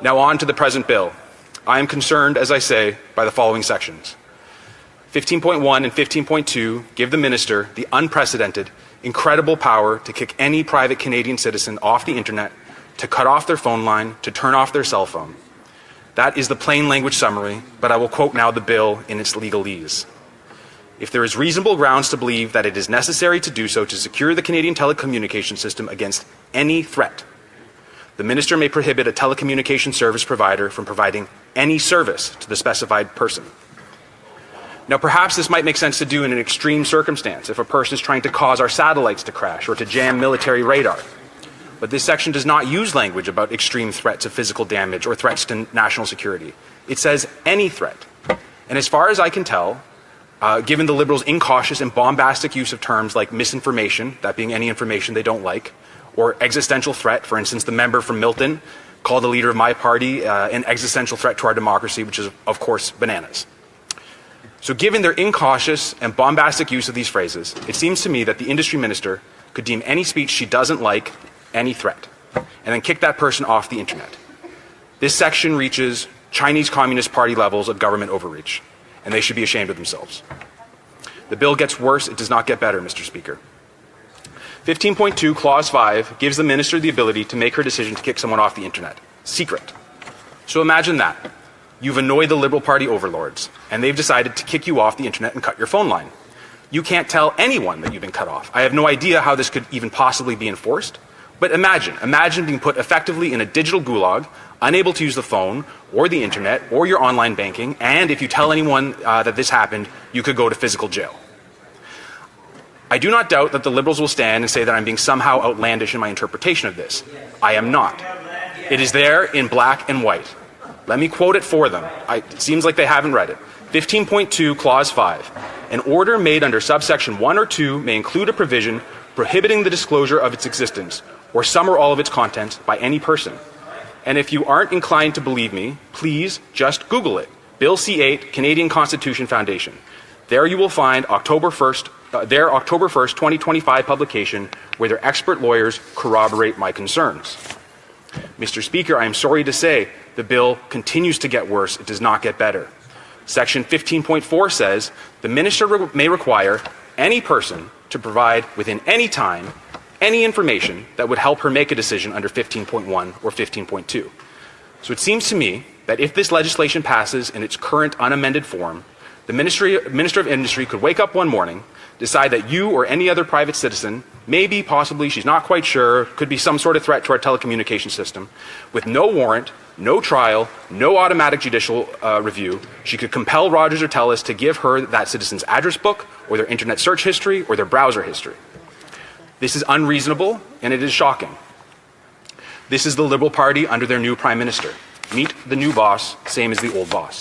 Now on to the present bill. I am concerned, as I say, by the following sections. 15.1 and 15.2 give the minister the unprecedented, incredible power to kick any private Canadian citizen off the internet, to cut off their phone line, to turn off their cell phone. That is the plain language summary, but I will quote now the bill in its legalese. If there is reasonable grounds to believe that it is necessary to do so to secure the Canadian telecommunication system against any threat, the minister may prohibit a telecommunication service provider from providing any service to the specified person. Now, perhaps this might make sense to do in an extreme circumstance, if a person is trying to cause our satellites to crash or to jam military radar. But this section does not use language about extreme threats of physical damage or threats to national security. It says any threat. And as far as I can tell, given the Liberals' incautious and bombastic use of terms like misinformation, that being any information they don't like, or existential threat, for instance, the member from Milton called the leader of my party an existential threat to our democracy, which is, of course, bananas. So given their incautious and bombastic use of these phrases, it seems to me that the industry minister could deem any speech she doesn't like any threat, and then kick that person off the internet. This section reaches Chinese Communist Party levels of government overreach, and they should be ashamed of themselves. The bill gets worse, it does not get better, Mr. Speaker. 15.2 Clause 5 gives the minister the ability to make her decision to kick someone off the internet. Secret. So imagine that. You've annoyed the Liberal Party overlords, and they've decided to kick you off the internet and cut your phone line. You can't tell anyone that you've been cut off. I have no idea how this could even possibly be enforced, but imagine being put effectively in a digital gulag, unable to use the phone or the internet or your online banking, and if you tell anyone that this happened, you could go to physical jail. I do not doubt that the Liberals will stand and say that I'm being somehow outlandish in my interpretation of this. I am not. It is there in black and white. Let me quote it for them. It seems like they haven't read it. 15.2 Clause 5. An order made under subsection 1 or 2 may include a provision prohibiting the disclosure of its existence or some or all of its contents by any person. And if you aren't inclined to believe me, please just Google it. Bill C-8, Canadian Constitution Foundation. There you will find October 1st, 2025 publication where their expert lawyers corroborate my concerns. Mr. Speaker, I am sorry to say the bill continues to get worse. It does not get better. Section 15.4 says the minister may require any person to provide within any time any information that would help her make a decision under 15.1 or 15.2. So it seems to me that if this legislation passes in its current unamended form, the Minister of Industry could wake up one morning, decide that you or any other private citizen, maybe, possibly, she's not quite sure, could be some sort of threat to our telecommunication system, with no warrant, no trial, no automatic judicial review, she could compel Rogers or TELUS to give her that citizen's address book or their internet search history or their browser history. This is unreasonable and it is shocking. This is the Liberal Party under their new Prime Minister. Meet the new boss, same as the old boss.